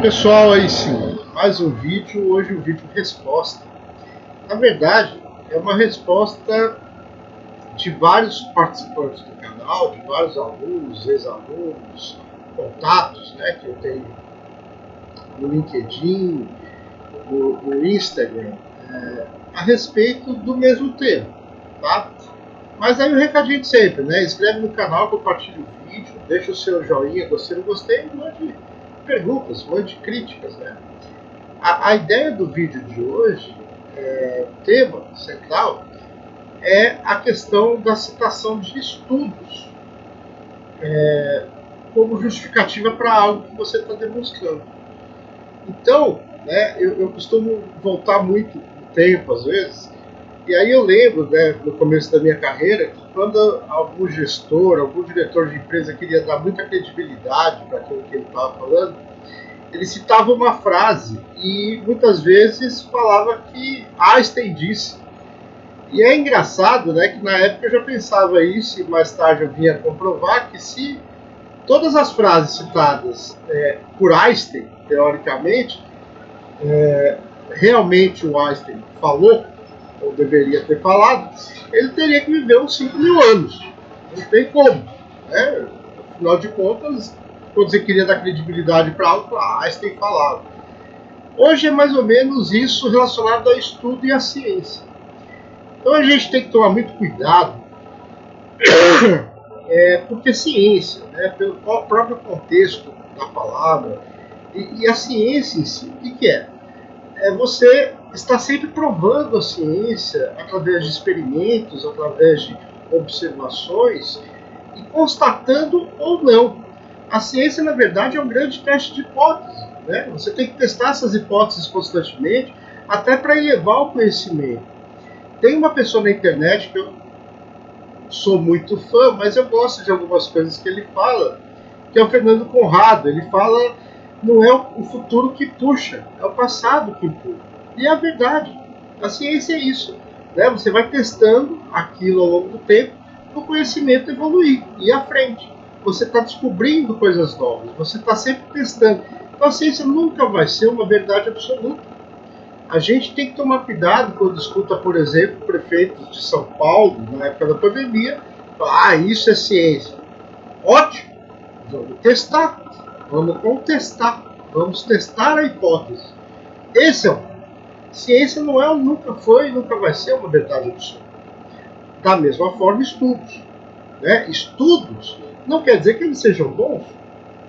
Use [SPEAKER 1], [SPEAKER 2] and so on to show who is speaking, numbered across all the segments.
[SPEAKER 1] Pessoal, aí sim, mais um vídeo, hoje um vídeo resposta. Na verdade, é uma resposta de vários participantes do canal, de vários alunos, ex-alunos, contatos, né, que eu tenho no LinkedIn, no Instagram, a respeito do mesmo tema, tá? Mas aí o recadinho de sempre, né? Inscreve no canal, compartilha o vídeo, deixa o seu joinha, gostei, não gostei, mande perguntas, mande críticas, né? A ideia do vídeo de hoje, o tema central, é a questão da citação de estudos como justificativa para algo que você está demonstrando. Então, né, eu costumo voltar muito no tempo, às vezes, e aí eu lembro, né, no começo da minha carreira, que quando algum gestor, algum diretor de empresa queria dar muita credibilidade para aquilo que ele estava falando, ele citava uma frase e muitas vezes falava que Einstein disse. E é engraçado, né, que na época eu já pensava isso e mais tarde eu vinha comprovar que se todas as frases citadas por Einstein, teoricamente, realmente o Einstein falou, ou deveria ter falado, ele teria que viver uns 5.000 anos. Não tem como. Né? Afinal de contas, quando você queria dar credibilidade para algo, Einstein falava. Hoje é mais ou menos isso relacionado ao estudo e à ciência. Então a gente tem que tomar muito cuidado, porque ciência, né, pelo próprio contexto da palavra, e a ciência em si, o que é? Você está sempre provando a ciência através de experimentos, através de observações e constatando ou não. A ciência, na verdade, é um grande teste de hipótese. Né? Você tem que testar essas hipóteses constantemente, até para elevar o conhecimento. Tem uma pessoa na internet que eu sou muito fã, mas eu gosto de algumas coisas que ele fala, que é o Fernando Conrado. Ele fala, não é o futuro que puxa, é o passado que empurra. E é a verdade. A ciência é isso. Né? Você vai testando aquilo ao longo do tempo para o conhecimento evoluir e ir à frente. Você está descobrindo coisas novas, você está sempre testando. Então a ciência nunca vai ser uma verdade absoluta. A gente tem que tomar cuidado quando escuta, por exemplo, prefeitos de São Paulo, na época da pandemia, falar, isso é ciência. Ótimo, vamos testar, vamos contestar, vamos testar a hipótese. Esse é o ponto. Ciência não é, nunca foi e nunca vai ser uma verdade absoluta. Da mesma forma, estudos. Né? Estudos não quer dizer que eles sejam bons.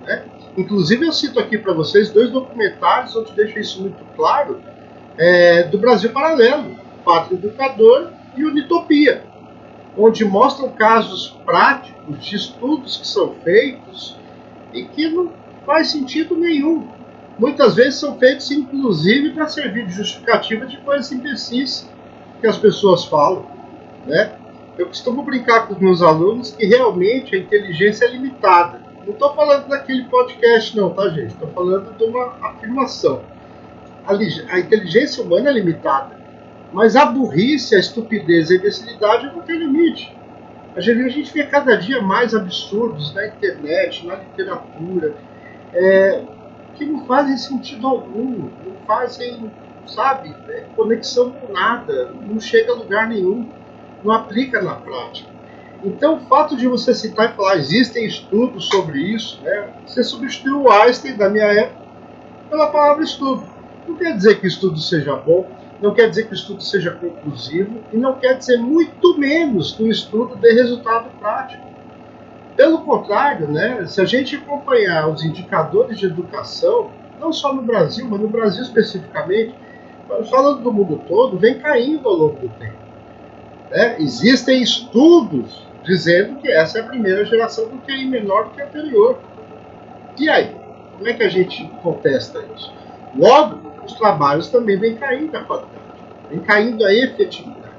[SPEAKER 1] Né? Inclusive, eu cito aqui para vocês 2 documentários onde deixa isso muito claro, do Brasil Paralelo, Pátria Educador e Unitopia, onde mostram casos práticos de estudos que são feitos e que não faz sentido nenhum. Muitas vezes são feitos, inclusive, para servir de justificativa de coisas imbecis que as pessoas falam. Né? Eu costumo brincar com os meus alunos que realmente a inteligência é limitada. Não estou falando daquele podcast não, tá, gente? Estou falando de uma afirmação. A inteligência humana é limitada, mas a burrice, a estupidez e a imbecilidade não tem limite. A gente vê cada dia mais absurdos na internet, na literatura, que não fazem sentido algum, não fazem, sabe, conexão com nada, não chega a lugar nenhum, não aplica na prática. Então, o fato de você citar e falar, existem estudos sobre isso, né? Você substituiu o Einstein da minha época pela palavra estudo. Não quer dizer que o estudo seja bom, não quer dizer que o estudo seja conclusivo e não quer dizer muito menos que o estudo dê resultado prático. Pelo contrário, né, se a gente acompanhar os indicadores de educação, não só no Brasil, mas no Brasil especificamente, falando do mundo todo, vem caindo ao longo do tempo. Né? Existem estudos dizendo que essa é a primeira geração do QI menor do que a anterior. E aí? Como é que a gente contesta isso? Logo, os trabalhos também vêm caindo a qualidade, vem caindo a efetividade.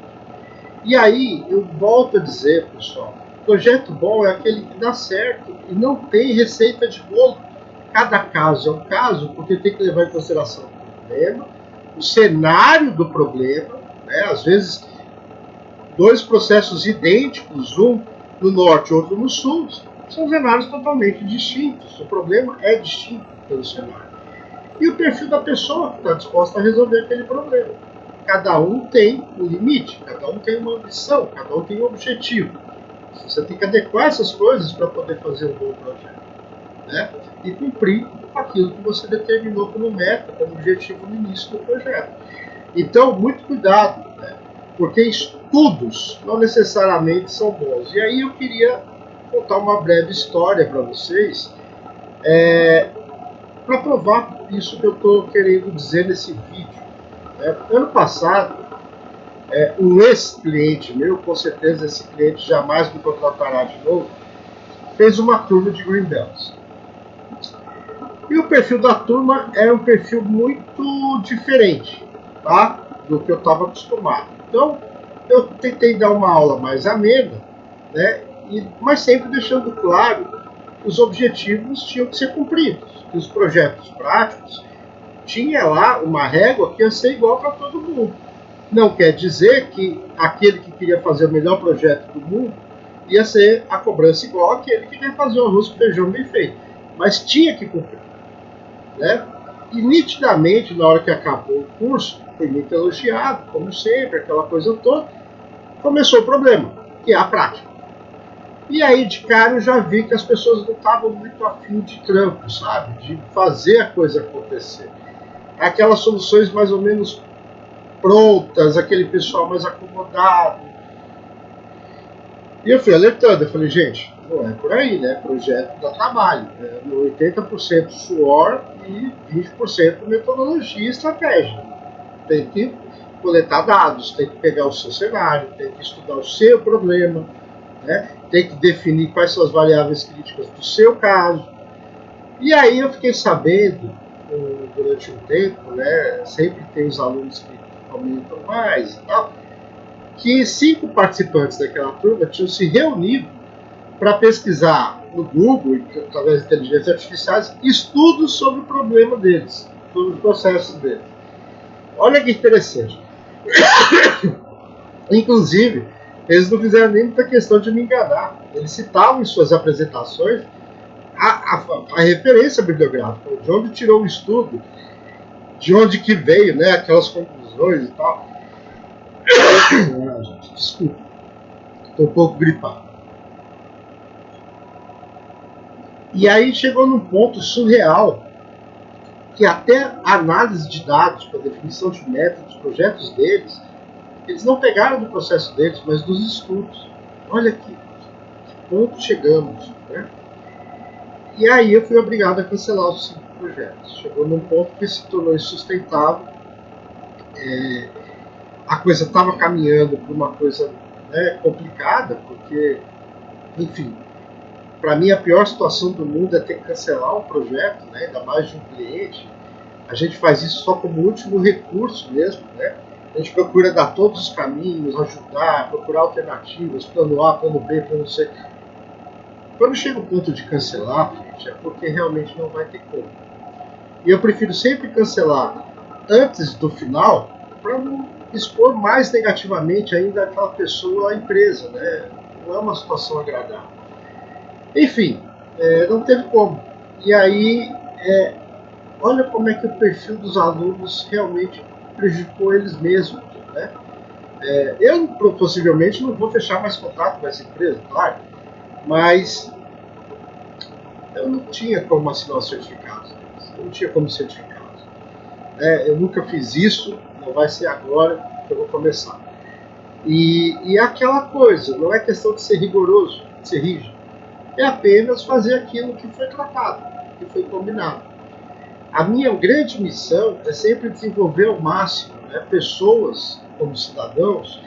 [SPEAKER 1] E aí, eu volto a dizer, pessoal, projeto bom é aquele que dá certo e não tem receita de bolo. Cada caso é um caso, porque tem que levar em consideração o problema, o cenário do problema, né? Às vezes 2 processos idênticos, um no norte e outro no sul, são cenários totalmente distintos. O problema é distinto pelo cenário. e o perfil da pessoa que está disposta a resolver aquele problema. Cada um tem um limite, cada um tem uma ambição, cada um tem um objetivo. Você tem que adequar essas coisas para poder fazer um bom projeto, né? E cumprir aquilo que você determinou como meta, como objetivo no início do projeto. Então, muito cuidado, né? Porque estudos não necessariamente são bons. E aí eu queria contar uma breve história para vocês, para provar isso que eu estou querendo dizer nesse vídeo. Ano passado, um ex-cliente meu, com certeza esse cliente jamais me contratará de novo, fez uma turma de Greenbelts. E o perfil da turma era um perfil muito diferente, tá? Do que eu estava acostumado. Então, eu tentei dar uma aula mais amena, né? Mas sempre deixando claro que os objetivos tinham que ser cumpridos, que os projetos práticos tinha lá uma régua que ia ser igual para todo mundo. Não quer dizer que aquele que queria fazer o melhor projeto do mundo ia ser a cobrança igual àquele que queria fazer o arroz com feijão bem feito. Mas tinha que cumprir, né? E nitidamente, na hora que acabou o curso, foi muito elogiado, como sempre, aquela coisa toda, começou o problema, que é a prática. E aí, de cara, eu já vi que as pessoas não estavam muito afim de trampo, sabe? De fazer a coisa acontecer. Aquelas soluções mais ou menos prontas, aquele pessoal mais acomodado. E eu fui alertando, eu falei, gente, não é por aí, né? Projeto dá trabalho. 80% suor e 20% metodologia e estratégia. Tem que coletar dados, tem que pegar o seu cenário, tem que estudar o seu problema, né? Tem que definir quais são as variáveis críticas do seu caso. E aí eu fiquei sabendo, durante um tempo, né? Sempre tem os alunos que comentam mais e tal, que 5 participantes daquela turma tinham se reunido para pesquisar no Google, através de inteligências artificiais, estudos sobre o problema deles, sobre o processo deles. Olha que interessante. Inclusive, eles não fizeram nem muita questão de me enganar. Eles citavam em suas apresentações a referência bibliográfica, de onde tirou o estudo, de onde que veio, né, aquelas conclusões e tal. Gente, desculpa, estou um pouco gripado. E aí chegou num ponto surreal, que até a análise de dados para definição de métodos, projetos deles, eles não pegaram do processo deles, mas dos estudos. Olha que ponto chegamos, né? E aí eu fui obrigado a cancelar os 5 projetos. Chegou num ponto que se tornou insustentável. A coisa estava caminhando para uma coisa, né, complicada, porque, enfim, para mim a pior situação do mundo é ter que cancelar um projeto, né, ainda mais de um cliente. A gente faz isso só como último recurso mesmo, né? A gente procura dar todos os caminhos, ajudar, procurar alternativas, plano A, plano B, plano C. Quando chega o ponto de cancelar, gente, é porque realmente não vai ter como. E eu prefiro sempre cancelar antes do final, para não expor mais negativamente ainda aquela pessoa à empresa, né? Não é uma situação agradável. Enfim, não teve como. E aí, olha como é que o perfil dos alunos realmente prejudicou eles mesmos, né? Eu possivelmente não vou fechar mais contrato com essa empresa, claro, mas eu não tinha como assinar os certificados, eu não tinha como certificados. Eu nunca fiz isso, não vai ser agora que eu vou começar. E é aquela coisa, não é questão de ser rigoroso, de ser rígido, é apenas fazer aquilo que foi tratado, que foi combinado. A minha grande missão é sempre desenvolver ao máximo, né, pessoas como cidadãos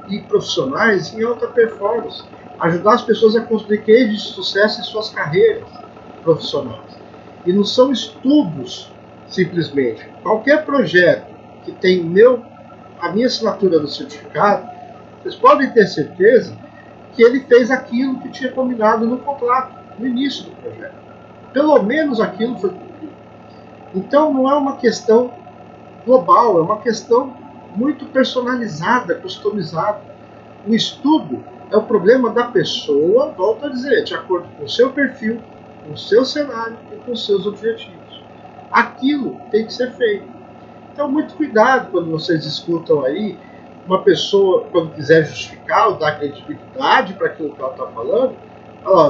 [SPEAKER 1] e profissionais em alta performance, ajudar as pessoas a construir cases de sucesso em suas carreiras profissionais. E não são estudos simplesmente. Qualquer projeto que tem a minha assinatura no certificado, vocês podem ter certeza que ele fez aquilo que tinha combinado no contrato, no início do projeto. Pelo menos aquilo foi cumprido. Então não é uma questão global, é uma questão muito personalizada, customizada. O estudo é o problema da pessoa, volto a dizer, de acordo com o seu perfil, com o seu cenário e com os seus objetivos. aquilo tem que ser feito. Então, muito cuidado quando vocês escutam aí uma pessoa, quando quiser justificar ou dar credibilidade para aquilo que ela está falando,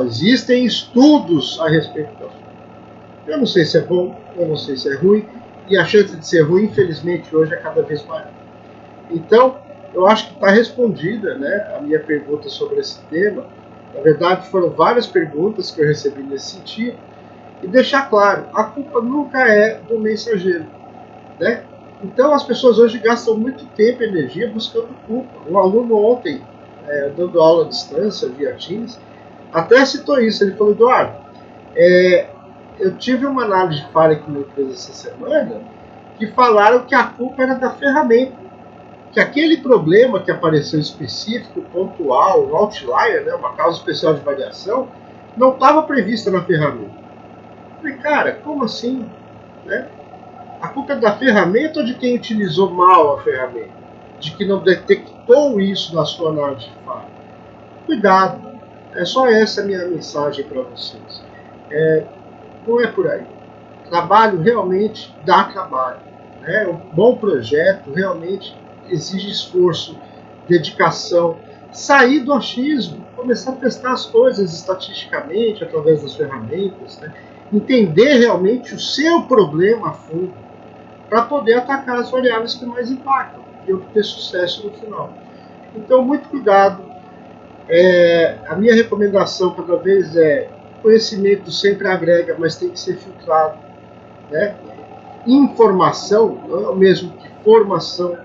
[SPEAKER 1] existem estudos a respeito do assunto. Eu não sei se é bom, eu não sei se é ruim, e a chance de ser ruim, infelizmente, hoje é cada vez maior. Então, eu acho que está respondida, né, a minha pergunta sobre esse tema. Na verdade, foram várias perguntas que eu recebi nesse sentido. E deixar claro, a culpa nunca é do mensageiro, né? Então, as pessoas hoje gastam muito tempo e energia buscando culpa. Um aluno ontem, dando aula à distância, via Teams, até citou isso. Ele falou: Eduardo, eu tive uma análise de falha aqui na empresa essa semana que falaram que a culpa era da ferramenta. Que aquele problema que apareceu específico, pontual, um outlier, né, uma causa especial de variação, não estava prevista na ferramenta. Eu falei, cara, como assim? Né? A culpa é da ferramenta ou de quem utilizou mal a ferramenta? De que não detectou isso na sua análise de falha? Cuidado. É só essa a minha mensagem para vocês. Não é por aí. Trabalho realmente dá trabalho. Né? Um bom projeto realmente exige esforço, dedicação, sair do achismo, começar a testar as coisas estatisticamente, através das ferramentas, né? Entender realmente o seu problema a fundo, para poder atacar as variáveis que mais impactam e obter sucesso no final. Então, muito cuidado. A minha recomendação cada vez é: conhecimento sempre agrega, mas tem que ser filtrado. Né? Informação não é o mesmo que formação.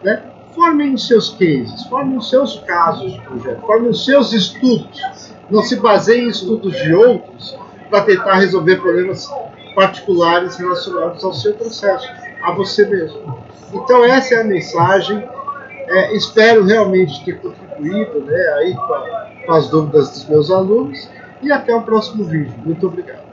[SPEAKER 1] Né? Formem os seus cases, formem os seus casos de projeto, formem os seus estudos. Não se baseiem em estudos de outros para tentar resolver problemas particulares relacionados ao seu processo, a você mesmo. Então, essa é a mensagem. Espero realmente ter contribuído, né, aí com as dúvidas dos meus alunos. E até o próximo vídeo. Muito obrigado.